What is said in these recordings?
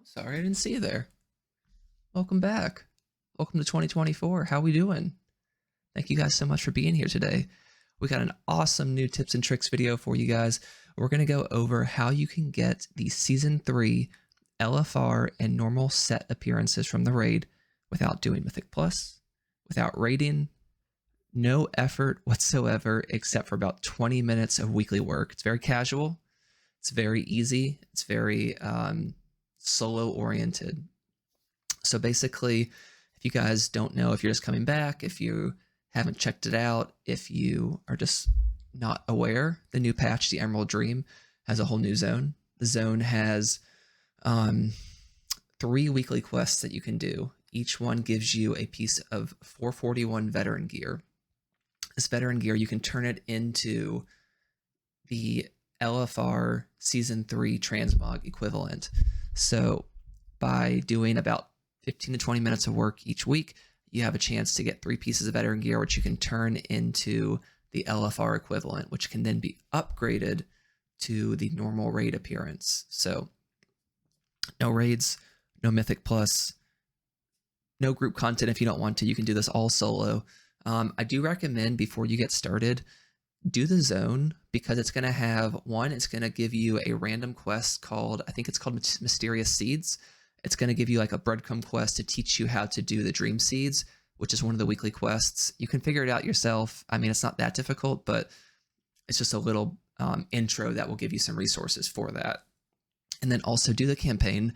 Sorry, I didn't see you there. Welcome back. Welcome to 2024. How we doing? Thank you guys so much for being here today. We got an awesome new tips and tricks video for you guys. We're going to go over how you can get the Season 3 LFR and normal set appearances from the raid without doing Mythic Plus, without raiding, no effort whatsoever except for about 20 minutes of weekly work. It's very casual. It's very easy. It's very solo oriented. So basically, if you guys don't know, if you're just coming back, if you haven't checked it out, if you are just not aware, the new patch, the Emerald Dream, has a whole new zone. The zone has 3 weekly quests that you can do. Each one gives you a piece of 441 veteran gear. This veteran gear, you can turn it into the LFR Season 3 Transmog equivalent. So by doing about 15 to 20 minutes of work each week, you have a chance to get 3 pieces of veteran gear, which you can turn into the LFR equivalent, which can then be upgraded to the normal raid appearance. So no raids, no Mythic Plus, no group content if you don't want to. You can do this all solo. I do recommend before you get started, do the zone, because it's going to have it's going to give you a random quest called, I think it's called Mysterious Seeds. It's going to give you like a breadcrumb quest to teach you how to do the Dreamseeds, which is one of the weekly quests. You can figure it out yourself. I mean, it's not that difficult, but it's just a little intro that will give you some resources for that. And then also do the campaign.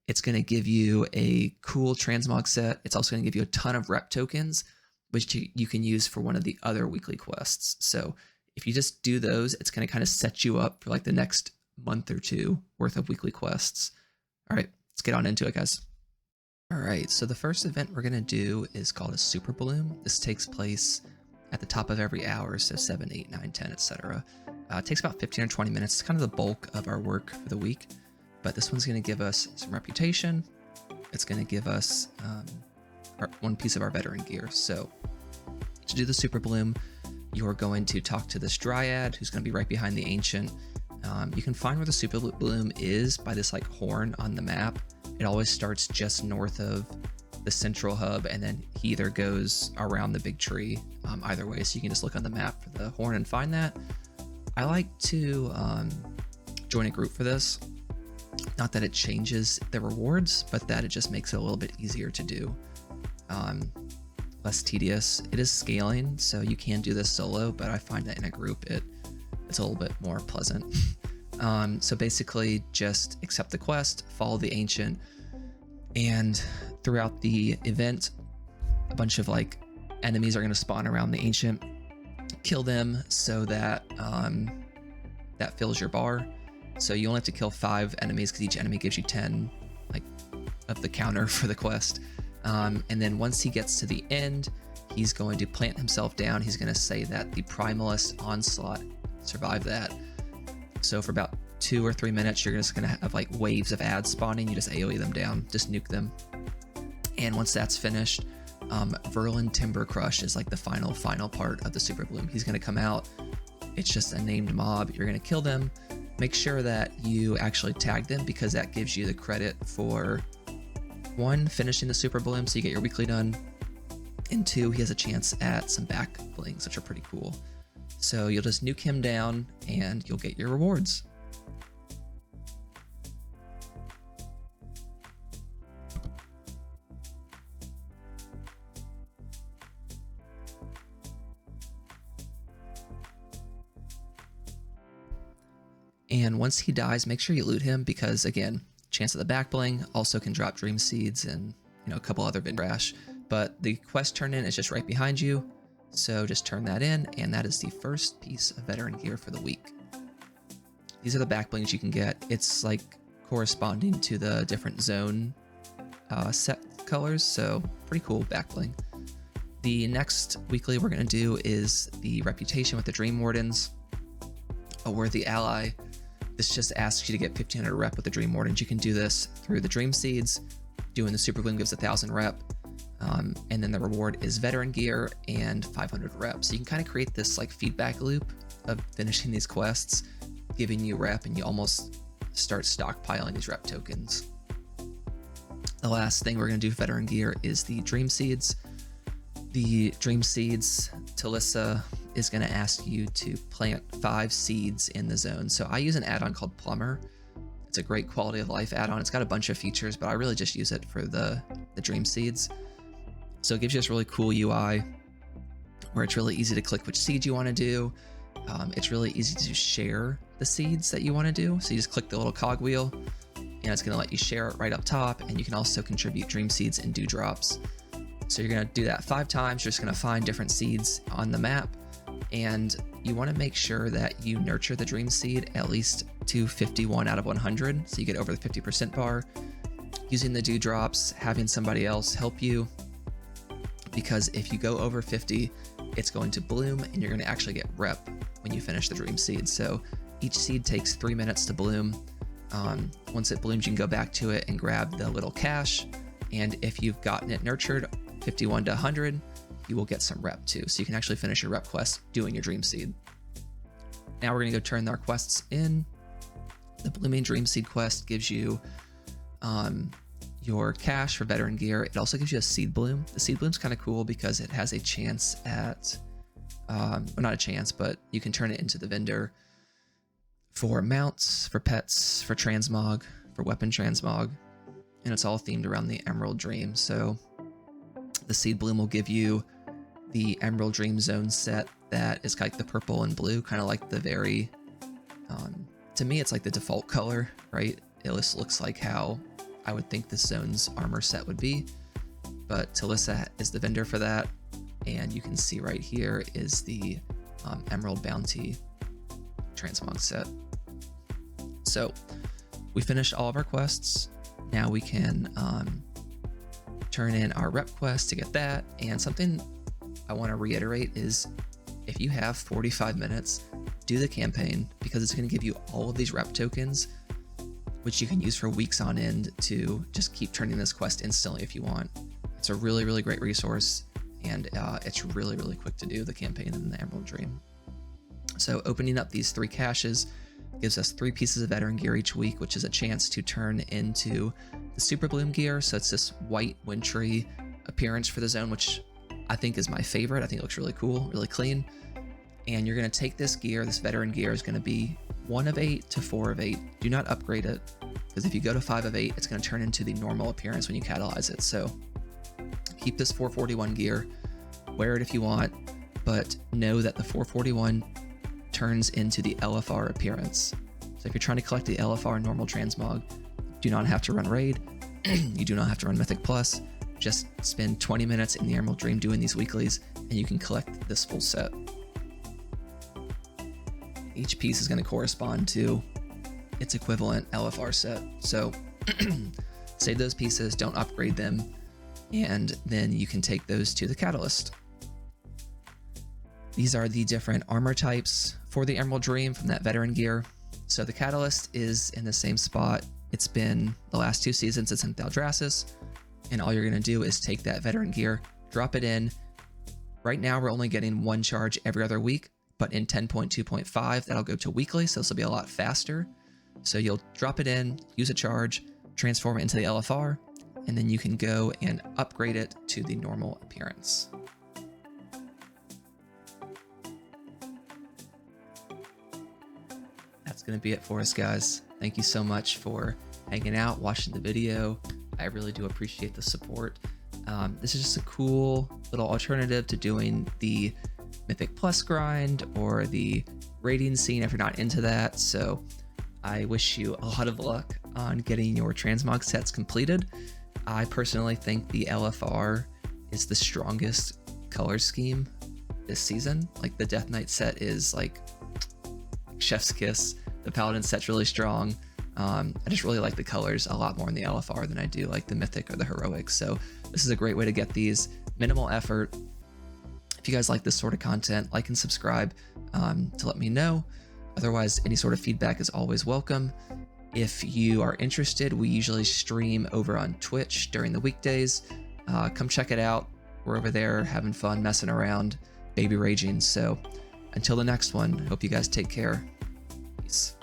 It's going to give you a cool transmog set. It's also going to give you a ton of rep tokens, which you can use for one of the other weekly quests. So if you just do those, it's going to kind of set you up for like the next month or 2 worth of weekly quests. All right, let's get on into it, guys. All right, so the first event we're going to do is called a Superbloom. This takes place at the top of every hour, so 7, 8, 9, 10, etc. It takes about 15 or 20 minutes. It's kind of the bulk of our work for the week, but this one's going to give us some reputation. It's going to give us one piece of our veteran gear. So to do the Superbloom, you're going to talk to this Dryad who's going to be right behind the Ancient. You can find where the Superbloom is by this like horn on the map. It always starts just north of the central hub, and then he either goes around the big tree, either way. So you can just look on the map for the horn and find that. I like to join a group for this. Not that it changes the rewards, but that it just makes it a little bit easier to do. Less tedious. It is scaling, so you can do this solo, but I find that in a group it's a little bit more pleasant. So basically just accept the quest, follow the Ancient, and throughout the event a bunch of like enemies are going to spawn around the Ancient. Kill them so that that fills your bar. So you only have to kill 5 enemies because each enemy gives you 10 like of the counter for the quest. And then once he gets to the end, he's going to plant himself down. He's going to say that the Primalist Onslaught survived that. So for about 2 or 3 minutes, you're just going to have like waves of ads spawning. You just AoE them down, just nuke them. And once that's finished, Verlin Timber Crush is like the final part of the Superbloom. He's going to come out. It's just a named mob. You're going to kill them. Make sure that you actually tag them, because that gives you the credit for 1, finishing the Superbloom, so you get your weekly done, and 2, he has a chance at some back blings, which are pretty cool. So you'll just nuke him down and you'll get your rewards. And once he dies, make sure you loot him, because again, chance at the back bling, also can drop Dreamseeds and a couple other bit rash. But the quest turn in is just right behind you, so just turn that in, and that is the first piece of veteran gear for the week. These are the back blings you can get. It's like corresponding to the different zone set colors, so pretty cool back bling. The next weekly we're going to do is the reputation with the Dream Wardens. A worthy ally. This just asks you to get 1500 rep with the Dream Wardens. You can do this through the Dreamseeds. Doing the Superbloom gives 1000 rep. And then the reward is veteran gear and 500 reps. So you can kind of create this like feedback loop of finishing these quests, giving you rep, and you almost start stockpiling these rep tokens. The last thing we're going to do for veteran gear is the Dreamseeds. The Dreamseeds, Talissa is going to ask you to plant 5 seeds in the zone. So I use an add-on called Plumber. It's a great quality of life add-on. It's got a bunch of features, but I really just use it for the Dreamseeds. So it gives you this really cool UI where it's really easy to click which seed you want to do. It's really easy to share the seeds that you want to do. So you just click the little cogwheel and it's going to let you share it right up top. And you can also contribute Dreamseeds and dewdrops. So you're going to do that 5 times. You're just going to find different seeds on the map. And you want to make sure that you nurture the dream seed at least to 51 out of 100. So you get over the 50% bar. Using the dewdrops, having somebody else help you. Because if you go over 50, it's going to bloom and you're going to actually get rep when you finish the dream seed. So each seed takes 3 minutes to bloom. Once it blooms, you can go back to it and grab the little cache. And if you've gotten it nurtured 51 to 100, you will get some rep too. So you can actually finish your rep quest doing your dream seed. Now we're going to go turn our quests in. The Blooming Dream Seed quest gives you your cache for veteran gear. It also gives you a seed bloom. The seed bloom's kind of cool because it has a chance at, well, not a chance, but you can turn it into the vendor for mounts, for pets, for transmog, for weapon transmog, and it's all themed around the Emerald Dream. So the seed bloom will give you the Emerald Dream Zone set that is like the purple and blue, kind of like the very, to me, it's like the default color, right? It just looks like how I would think this zone's armor set would be, but Talissa is the vendor for that. And you can see right here is the Emerald Bounty Transmog set. So we finished all of our quests. Now we can turn in our rep quest to get that. And something I want to reiterate is if you have 45 minutes, do the campaign because it's going to give you all of these rep tokens, which you can use for weeks on end to just keep turning this quest instantly if you want. It's a really, really great resource, and it's really, really quick to do the campaign in the Emerald Dream. So opening up these 3 caches gives us 3 pieces of veteran gear each week, which is a chance to turn into the Superbloom gear. So it's this white wintry appearance for the zone, which I think is my favorite. I think it looks really cool, really clean. And you're going to take this gear, this veteran gear is going to be 1 of 8 to 4 of 8. Do not upgrade it, because if you go to 5 of 8, it's going to turn into the normal appearance when you catalyze it. So keep this 441 gear, wear it if you want, but know that the 441 turns into the LFR appearance. So if you're trying to collect the LFR normal transmog, do not have to run raid. You do not have to run Mythic Plus. Just spend 20 minutes in the Emerald Dream doing these weeklies, and you can collect this full set. Each piece is going to correspond to its equivalent LFR set. So save those pieces, don't upgrade them, and then you can take those to the Catalyst. These are the different armor types for the Emerald Dream from that veteran gear. So the Catalyst is in the same spot it's been the last 2 seasons. It's in Thaldraszus, and all you're going to do is take that veteran gear, drop it in. Right now we're only getting 1 charge every other week, but in 10.2.5 that'll go to weekly, so this will be a lot faster. So you'll drop it in, use a charge, transform it into the LFR, and then you can go and upgrade it to the normal appearance. That's going to be it for us, guys. Thank you so much for hanging out, watching the video. I really do appreciate the support. This is just a cool little alternative to doing the Mythic Plus grind or the raiding scene if you're not into that. So I wish you a lot of luck on getting your transmog sets completed. I personally think the LFR is the strongest color scheme this season. Like the Death Knight set is like chef's kiss. The Paladin set's really strong. I just really like the colors a lot more in the LFR than I do like the Mythic or the Heroic. So this is a great way to get these, minimal effort. If you guys like this sort of content, like and subscribe to let me know. Otherwise, any sort of feedback is always welcome. If you are interested, we usually stream over on Twitch during the weekdays. Come check it out. We're over there having fun, messing around, baby raging. So until the next one, hope you guys take care. Peace.